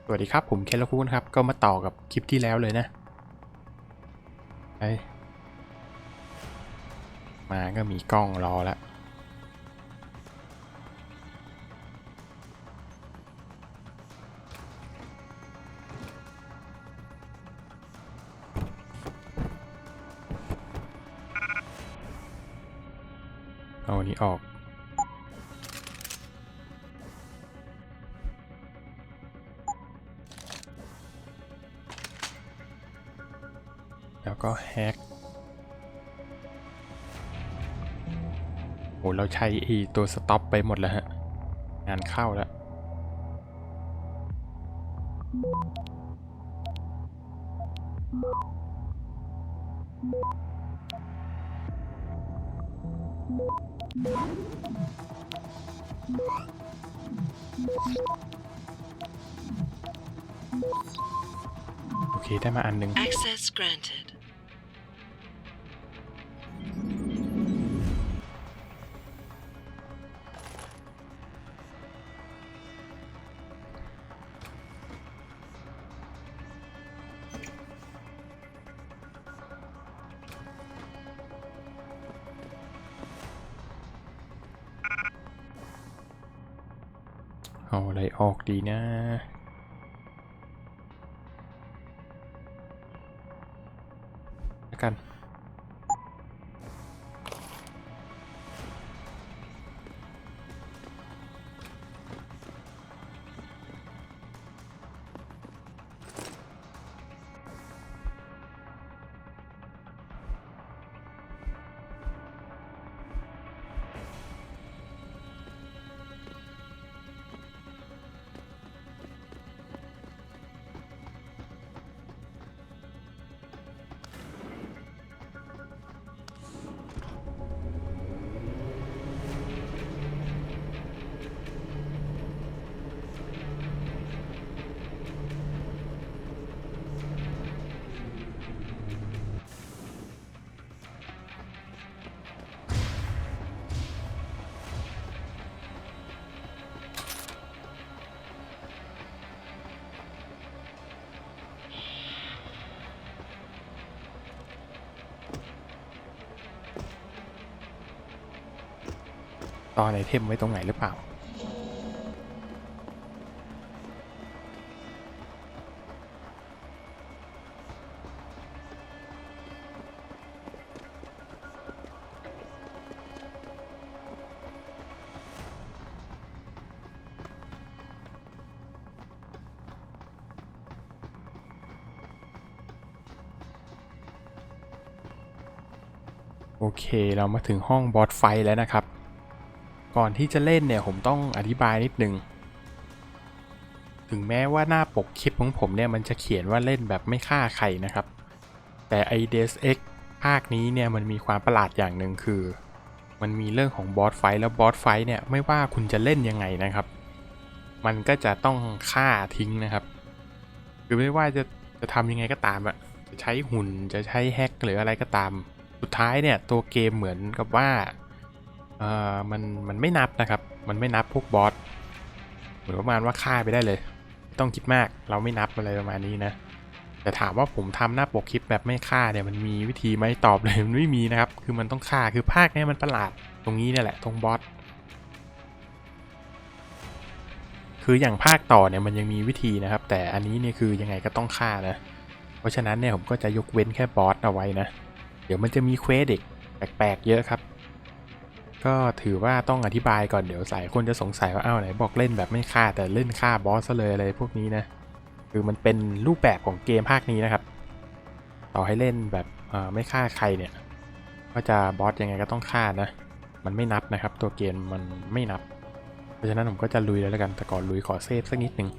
สวัสดีครับผมKenRaKuครับก็มาต่อกับคลิปที่แล้วเลยนะมาก็มีกล้องรอแล้วเอานี้ออกแล้วก็แฮกโอ้เราใช้ตัวสต็อปไปหมดแล้วฮะงานเข้าแล้วโอเคได้มาอันหนึ่ง Access granted. เอาอะไรออกดีนะแล้วกันตอนไอเทมไว้ตรงไหนหรือเปล่าโอเคเรามาถึงห้องบอสไฟท์แล้วนะครับก่อนที่จะเล่นเนี่ยผมต้องอธิบายนิดนึงถึงแม้ว่าหน้าปกคลิปของผมเนี่ยมันจะเขียนว่าเล่นแบบไม่ฆ่าใครนะครับแต่ไอ Deus Ex ภาคนี้เนี่ยมันมีความประหลาดอย่างหนึ่งคือมันมีเรื่องของบอสไฟท์แล้วบอสไฟท์เนี่ยไม่ว่าคุณจะเล่นยังไงนะครับมันก็จะต้องฆ่าทิ้งนะครับคือไม่ว่าจะทำยังไงก็ตามอะจะใช้หุ่นจะใช้แฮกหรืออะไรก็ตามสุดท้ายเนี่ยตัวเกมเหมือนกับว่ามันไม่นับนะครับมันไม่นับพวกบอสเหมือนประมาณว่าฆ่าไปได้เลยไม่ต้องคิดมากเราไม่นับอะไรประมาณนี้นะแต่ถามว่าผมทำหน้าปกคลิปแบบไม่ฆ่าเนี่ยมันมีวิธีไหมตอบเลยมันไม่มีนะครับคือมันต้องฆ่าคือภาคนี้มันประหลาดตรงนี้เนี่ยแหละตรงบอสคืออย่างภาคต่อเนี่ยมันยังมีวิธีนะครับแต่อันนี้เนี่ยคือยังไงก็ต้องฆ่านะเพราะฉะนั้นเนี่ยผมก็จะยกเว้นแค่บอสเอาไว้นะเดี๋ยวมันจะมีเควสเด็กแปลกๆเยอะครับก็ถือว่าต้องอธิบายก่อนเดี๋ยวหลายคนจะสงสัยว่าอ้าวไหนบอกเล่นแบบไม่ฆ่าแต่เล่นฆ่าบอสซะเลยอะไรพวกนี้นะคือมันเป็นรูปแบบของเกมภาคนี้นะครับต่อให้เล่นแบบไม่ฆ่าใครเนี่ยก็จะบอสยังไงก็ต้องฆ่านะมันไม่นับนะครับตัวเกมมันไม่นับเพราะฉะนั้นผมก็จะลุยเลยแล้วกันแต่ก่อนลุยขอเซฟสักนิดหนึ่ง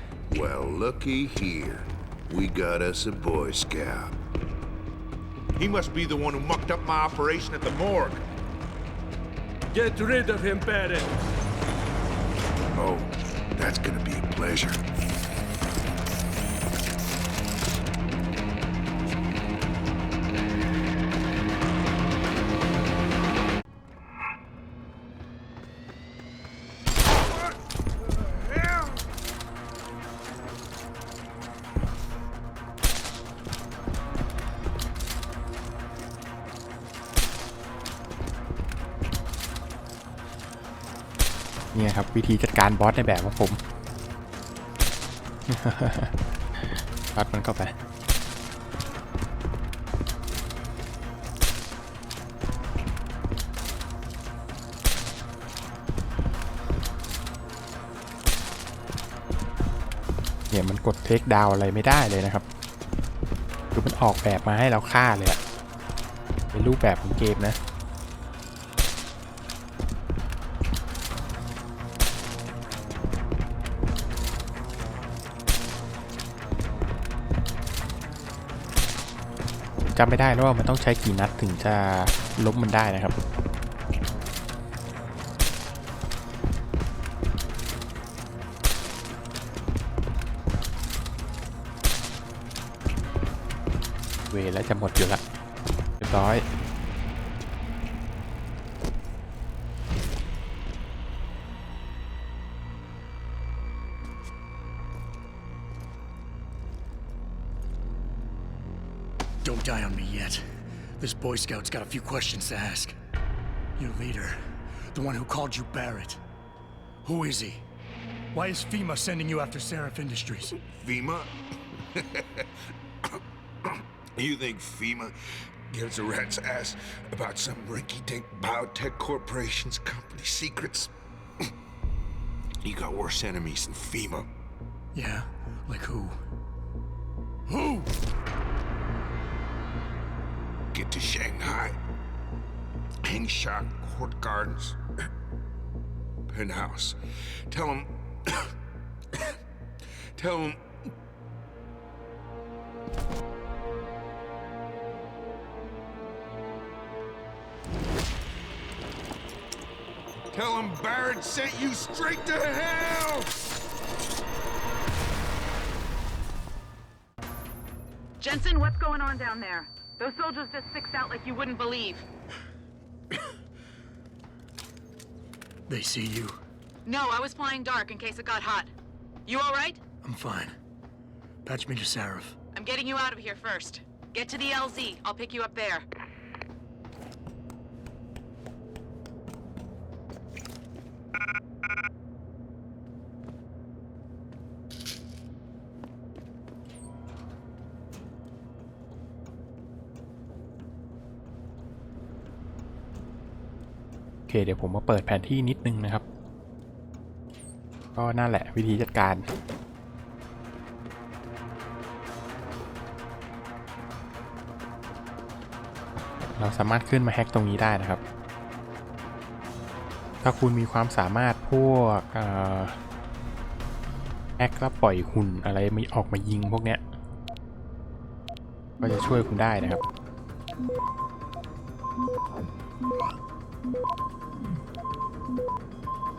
โ Well, looky here. We got us a Boy Scout. He must be the one who mucked up my operation at the morgue. Get rid of him, Barrett. Oh, that's gonna be a pleasure.นี่ครับวิธีจัดการบอสในแบบของผม ปัดมันเข้าไปเนี่ยมันกดเทคดาวอะไรไม่ได้เลยนะครับคือมันออกแบบมาให้เราฆ่าเลยอะเป็นรูปแบบของเกมนะจำไม่ได้แล้วว่ามันต้องใช้กี่นัดถึงจะล้มมันได้นะครับเวลแล้วจะหมดอยู่ละเรียบร้อยDon't die on me yet. This Boy Scout's got a few questions to ask. Your leader, the one who called you Barrett. Who is he? Why is FEMA sending you after Seraph Industries? FEMA? You think FEMA gives a rat's ass about some rinky-dink biotech corporation's company secrets? You got worse enemies than FEMA. Yeah? Like who? Who? Get to Shanghai. Hangshot Court Gardens. Penthouse. Tell him... Tell him... Tell him Barrett sent you straight to hell! Jensen, what's going on down there? Those soldiers just sixed out like you wouldn't believe. They see you? No, I was flying dark in case it got hot. You all right? I'm fine. Patch me to Seraph. I'm getting you out of here first. Get to the LZ. I'll pick you up there. โอเคเดี๋ยวผมมาเปิดแผนที่นิดนึงนะครับก็นั่นแหละวิธีจัดการเราสามารถขึ้นมาแฮ็กตรงนี้ได้นะครับถ้าคุณมีความสามารถพวกแฮ็กแล้วปล่อยหุ่นอะไรมีออกมายิงพวกเนี้ยก็จะช่วยคุณได้นะครับ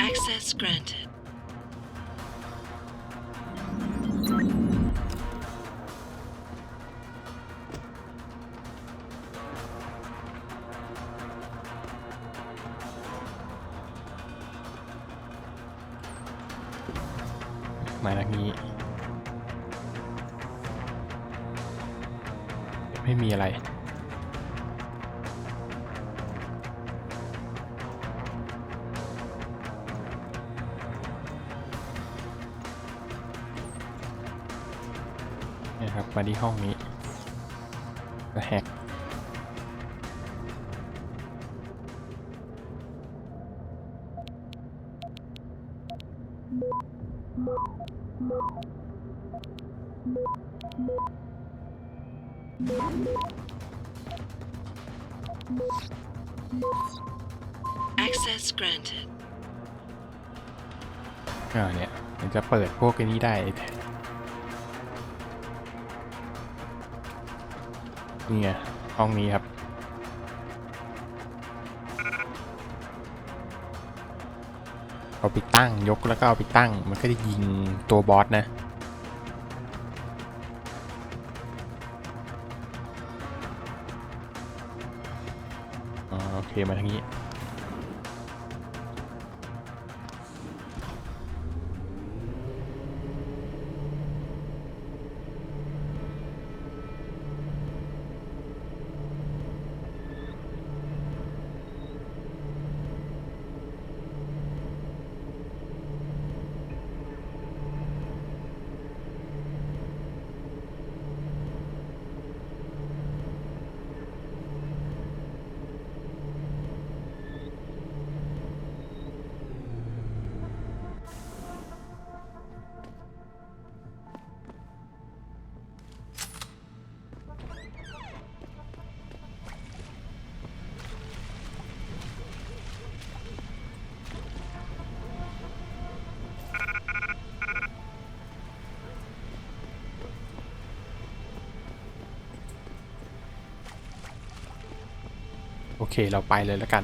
Access granted. มาทางนี้ไม่มีอะไรเนี่ยครับมาที่ห้องนี้ก็แฮกAccess granted. เนี่ยมันจะเปิดพวกนี้ได้ นี่ไงห้องนี้ครับเอาไปตั้งยกแล้วก็เอาไปตั้งมันก็จะยิงตัวบอสนะโอเคมาทางนี้โอเคเราไปเลยแล้วกัน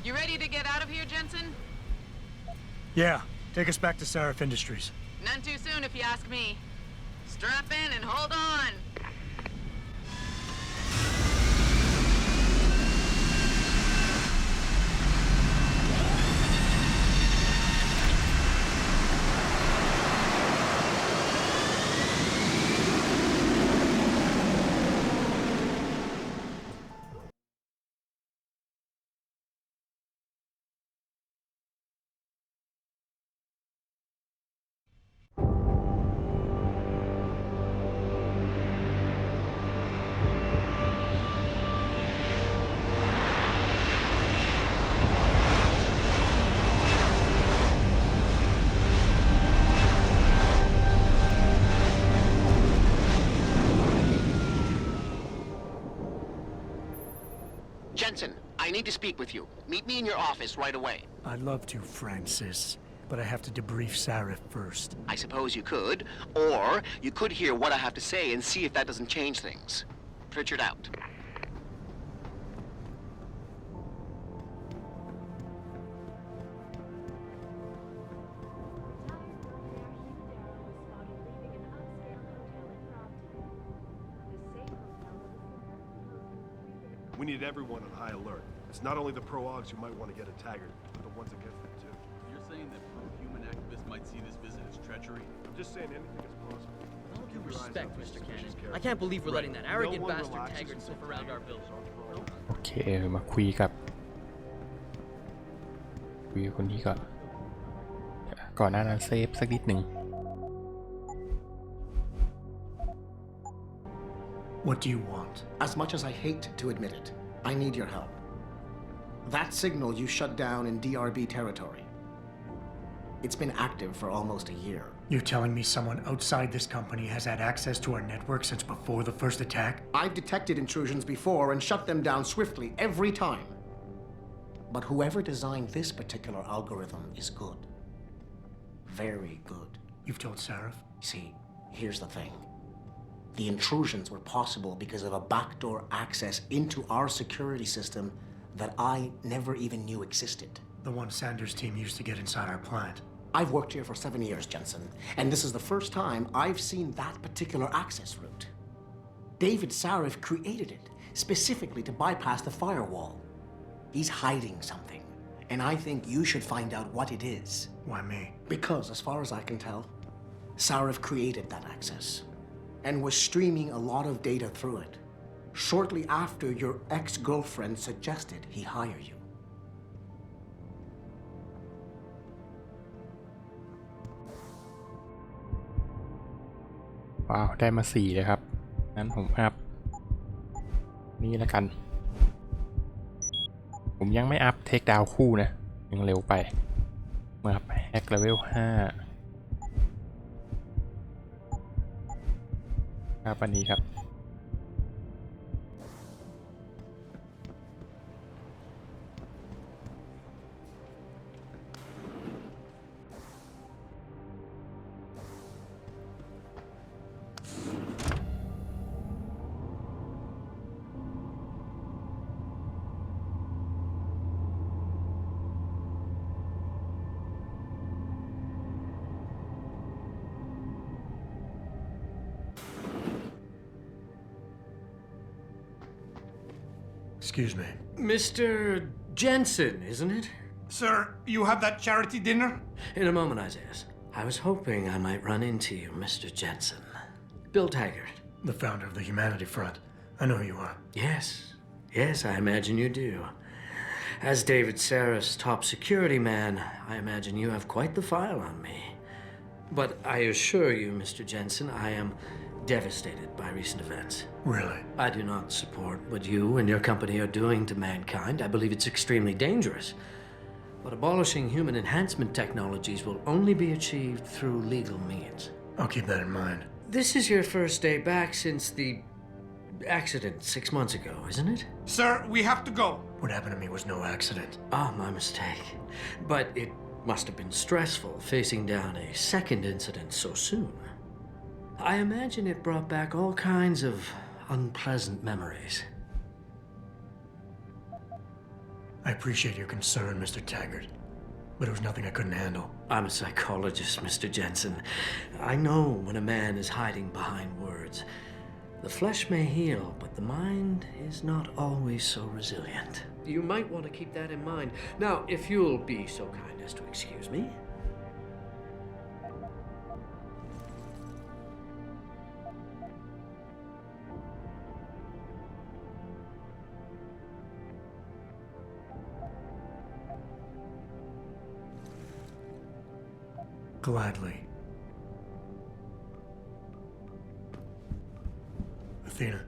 You ready to get out of here, Jensen? Yeah, take us back to Sarif Industries. None too soon, if you ask me. Strap in and hold on. Jensen, I need to speak with you. Meet me in your office right away. I'd love to, Francis, but I have to debrief Sarif first. I suppose you could, or you could hear what I have to say and see if that doesn't change things. Pritchard out. We need everyone on high alert. It's not only the pro-augs who might want to get a taggart, but the ones against them too. You're saying that pro-human activists might see this visit as treachery? I'm just saying anything is possible. With all due respect, Mr. Cannon, I can't believe we're letting that arrogant bastard Taggart sniff around our building. โอเคมาคุยกับคนนี้ก่อนหน้านั้นเซฟสักนิดหนึ่ง What do you want? As much as I hate to admit it, I need your help. That signal you shut down in DRB territory. It's been active for almost a year. You're telling me someone outside this company has had access to our network since before the first attack? I've detected intrusions before and shut them down swiftly every time. But whoever designed this particular algorithm is good. Very good. You've told Sarif? See, here's the thing. The intrusions were possible because of a backdoor access into our security system that I never even knew existed. The one Sanders' team used to get inside our plant. I've worked here for 7 years, Jensen, and this is the first time I've seen that particular access route. David Sarif created it specifically to bypass the firewall. He's hiding something, and I think you should find out what it is. Why me? Because, as far as I can tell, Sarif created that access and was streaming a lot of data through it shortly after your ex-girlfriend suggested he hire you. ว้าวได้มา4เลยครับงั้นผมอัพนี่แล้วกันผมยังไม่อัพเทคดาวคู่นะยังเร็วไปมาอัพแฮกเลเวล5ครับอันนี้ครับ Excuse me. Mr. Jensen, isn't it? Sir, you have that charity dinner? In a moment, Isaiah. I was hoping I might run into you, Mr. Jensen. Bill Taggart. The founder of the Humanity Front. I know who you are. Yes. Yes, I imagine you do. As David Sarif's top security man, I imagine you have quite the file on me. But I assure you, Mr. Jensen, I am devastated by recent events. Really? I do not support what you and your company are doing to mankind. I believe it's extremely dangerous. But abolishing human enhancement technologies will only be achieved through legal means. I'll keep that in mind. This is your first day back since the accident 6 months ago, isn't it? Sir, we have to go. What happened to me was no accident. Ah, my mistake. But it must have been stressful facing down a second incident so soon. I imagine it brought back all kinds of unpleasant memories. I appreciate your concern, Mr. Taggart, but it was nothing I couldn't handle. I'm a psychologist, Mr. Jensen. I know when a man is hiding behind words. The flesh may heal, but the mind is not always so resilient. You might want to keep that in mind. Now, if you'll be so kind as to excuse me. Gladly. Athena,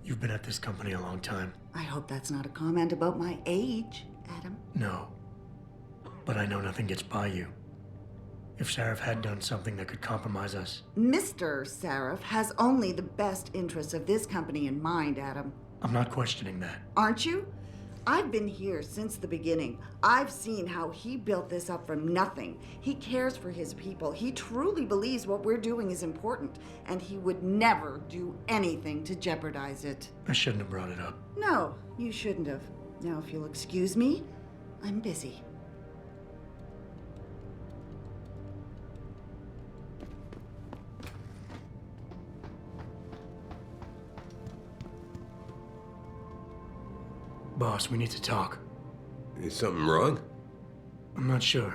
you've been at this company a long time. I hope that's not a comment about my age, Adam. No. But I know nothing gets by you. If Sarif had done something that could compromise us... Mr. Sarif has only the best interests of this company in mind, Adam. I'm not questioning that. Aren't you? I've been here since the beginning. I've seen how he built this up from nothing. He cares for his people. He truly believes what we're doing is important, and he would never do anything to jeopardize it. I shouldn't have brought it up. No, you shouldn't have. Now, if you'll excuse me, I'm busy. Boss, we need to talk. Is something wrong? I'm not sure.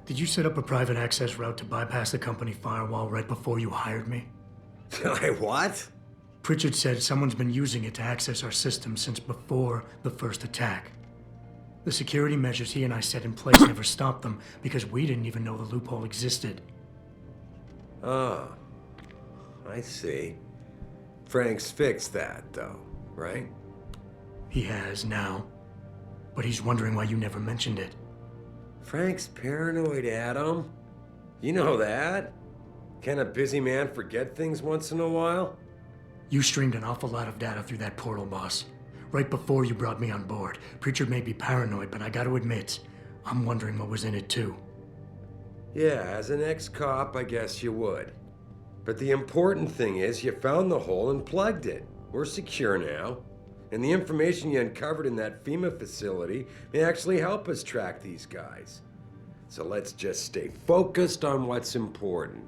Did you set up a private access route to bypass the company firewall right before you hired me? What? Pritchard said someone's been using it to access our system since before the first attack. The security measures he and I set in place never stopped them because we didn't even know the loophole existed. Oh, I see. Frank's fixed that, though, right? He has now, but he's wondering why you never mentioned it. Frank's paranoid, Adam. You know that. Can a busy man forget things once in a while? You streamed an awful lot of data through that portal, boss. Right before you brought me on board. Pritchard may be paranoid, but I gotta admit, I'm wondering what was in it too. Yeah, as an ex-cop, I guess you would. But the important thing is you found the hole and plugged it. We're secure now. And the information you uncovered in that FEMA facility may actually help us track these guys. So let's just stay focused on what's important.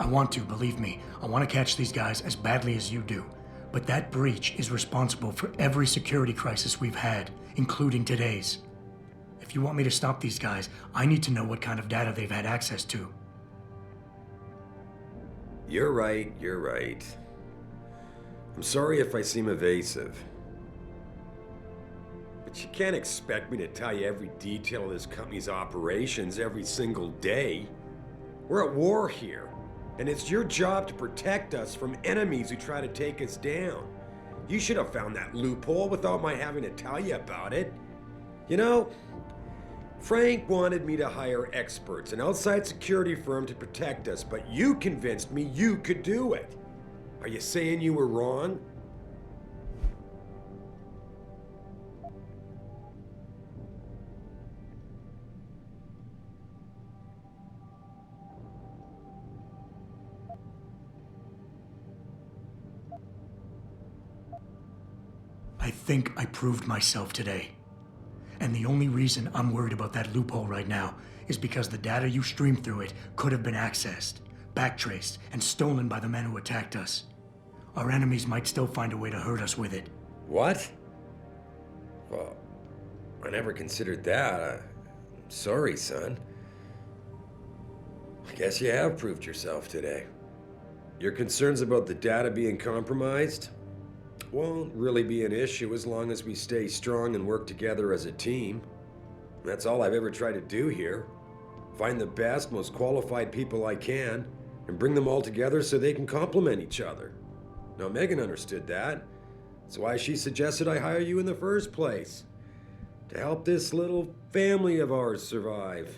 I want to, believe me. I want to catch these guys as badly as you do. But that breach is responsible for every security crisis we've had, including today's. If you want me to stop these guys, I need to know what kind of data they've had access to. You're right, you're right. I'm sorry if I seem evasive. But you can't expect me to tell you every detail of this company's operations every single day. We're at war here. And it's your job to protect us from enemies who try to take us down. You should have found that loophole without my having to tell you about it. You know, Frank wanted me to hire experts, an outside security firm to protect us, but you convinced me you could do it. Are you saying you were wrong? think I proved myself today. And the only reason I'm worried about that loophole right now is because the data you streamed through it could have been accessed, backtraced, and stolen by the men who attacked us. Our enemies might still find a way to hurt us with it. What? Well, I never considered that. I'm sorry, son. I guess you have proved yourself today. Your concerns about the data being compromised won't really be an issue as long as we stay strong and work together as a team. That's all I've ever tried to do here. Find the best, most qualified people I can and bring them all together so they can complement each other. Now, Megan understood that. That's why she suggested I hire you in the first place. To help this little family of ours survive.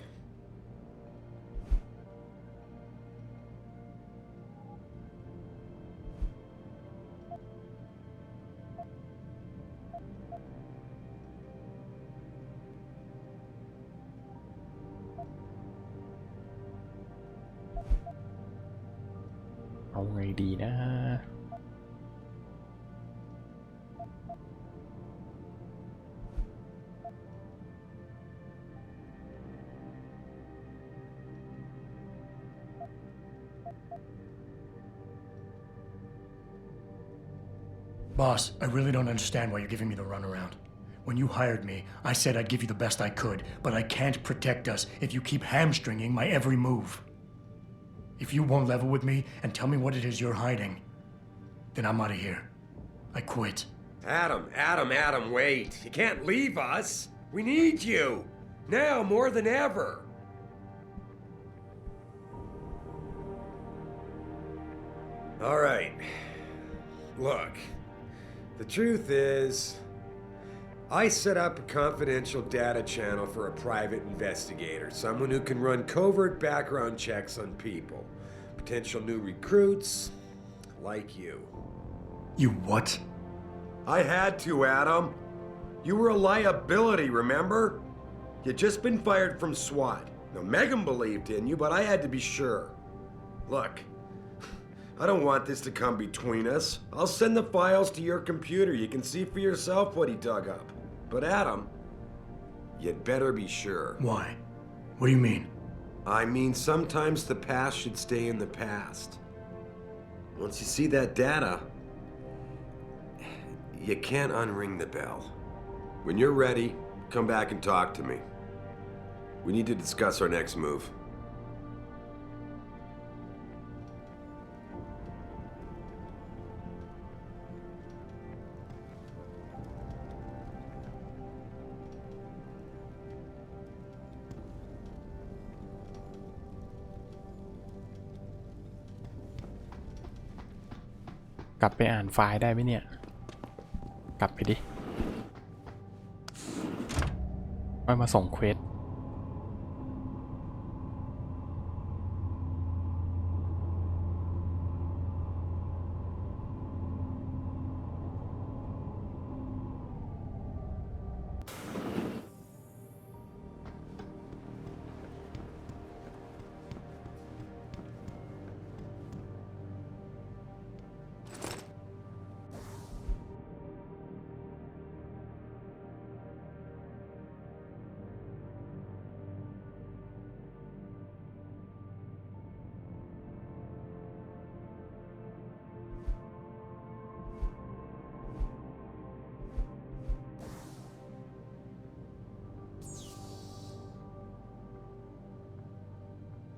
เอาไงดีนะ Boss, I really don't understand why you're giving me the runaround. When you hired me, I said I'd give you the best I could, but I can't protect us if you keep hamstringing my every move. If you won't level with me and tell me what it is you're hiding, then I'm out of here. I quit. Adam, wait. You can't leave us. We need you. Now more than ever. All right. Look, the truth is, I set up a confidential data channel for a private investigator, someone who can run covert background checks on people, potential new recruits, like you. You what? I had to, Adam. You were a liability, remember? You'd just been fired from SWAT. Now, Megan believed in you, but I had to be sure. Look, I don't want this to come between us. I'll send the files to your computer. You can see for yourself what he dug up. But Adam, you'd better be sure. Why? What do you mean? I mean, sometimes the past should stay in the past. Once you see that data, you can't unring the bell. When you're ready, come back and talk to me. We need to discuss our next move.กลับไปอ่านไฟล์ได้ไหมเนี่ย กลับไปดิค่อยมาส่งเควส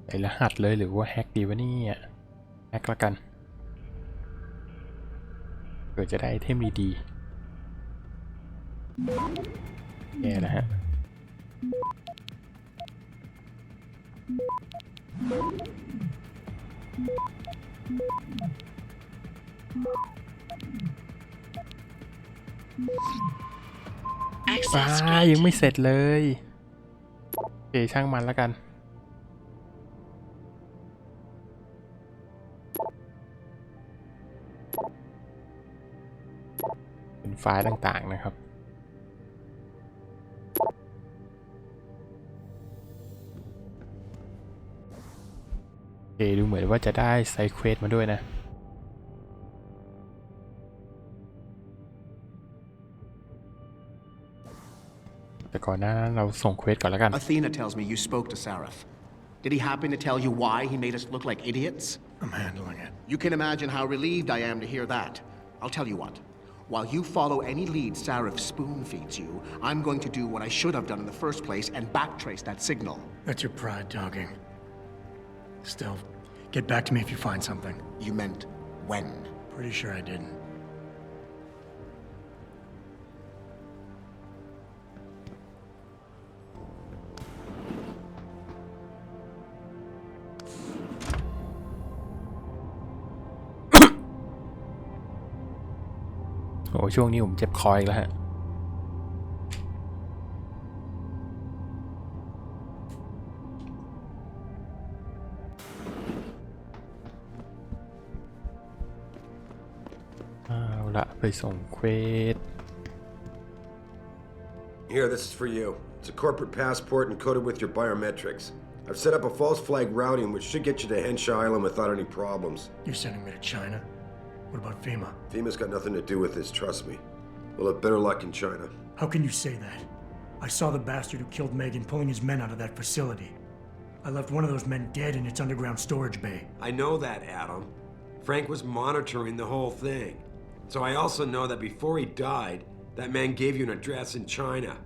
ใส่รหัสเลยหรือว่าแฮกดีวะเนี่ยแฮกละกันเผื่อจะได้ไอเทมดีๆแย่แล้วฮะยังไม่เสร็จเลยโอเคช่างมันแล้วกันเป็นไฟล์ต่างๆนะครับโอเคดูเหมือนว่าจะได้ไซด์เควสมาด้วยนะ โ ก่อนหน้านั้นเราส่งเควสก่อนแล้วกัน Athena tells me you spoke to Sarif. Did he happen to tell you why he made us look like idiots? I'm handling it. You can imagine how relieved I am to hear that. I'll tell you what. While you follow any lead Sarif spoon feeds you, I'm going to do what I should have done in the first place and backtrace that signal. That's your pride talking. Still, get back to me if you find something. You meant when? Pretty sure I didn't.โอ้ช่วงนี้ผมเจ็บคออีกแล้วฮะเอาละไปส่งเควส Here, this is for you. It's a corporate passport encoded with your biometrics. I've set up a false flag routing which should get you to Henshaw Island without any problems. You're sending me to China? What about FEMA? FEMA's got nothing to do with this, trust me. We'll have better luck in China. How can you say that? I saw the bastard who killed Megan pulling his men out of that facility. I left one of those men dead in its underground storage bay. I know that, Adam. Frank was monitoring the whole thing. So I also know that before he died, that man gave you an address in China.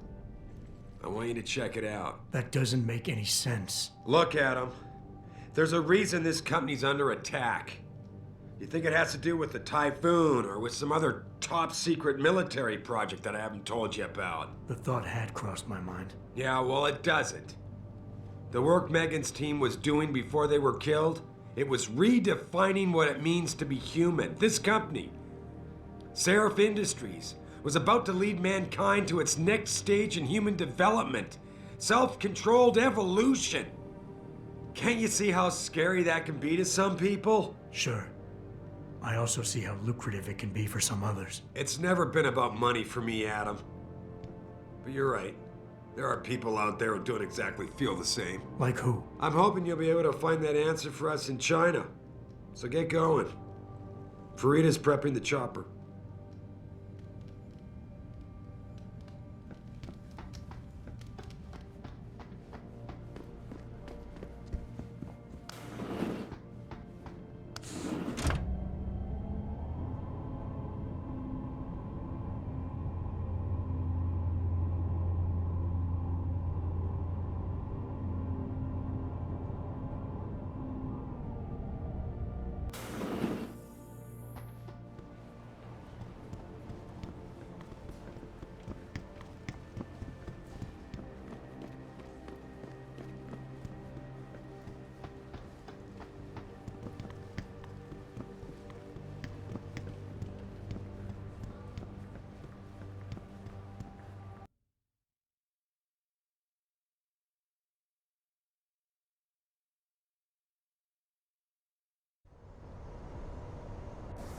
I want you to check it out. That doesn't make any sense. Look, Adam. There's a reason this company's under attack. You think it has to do with the typhoon or with some other top-secret military project that I haven't told you about? The thought had crossed my mind. Yeah, well, it doesn't. The work Megan's team was doing before they were killed, it was redefining what it means to be human. This company, Seraph Industries, was about to lead mankind to its next stage in human development. Self-controlled evolution. Can't you see how scary that can be to some people? Sure. I also see how lucrative it can be for some others. It's never been about money for me, Adam. But you're right. There are people out there who don't exactly feel the same. Like who? I'm hoping you'll be able to find that answer for us in China. So get going. Farida's prepping the chopper.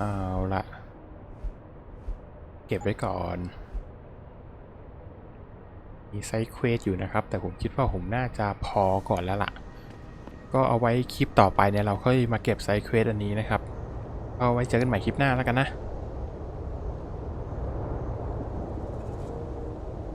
เอาละเก็บไว้ก่อนมีไซด์เควสอยู่นะครับแต่ผมคิดว่าผมน่าจะพอก่อนแล้วล่ะก็เอาไว้คลิปต่อไปเนี่ยเราค่อยมาเก็บไซด์เควสอันนี้นะครับเอาไว้เจอกันใหม่คลิปหน้าแล้วกันนะ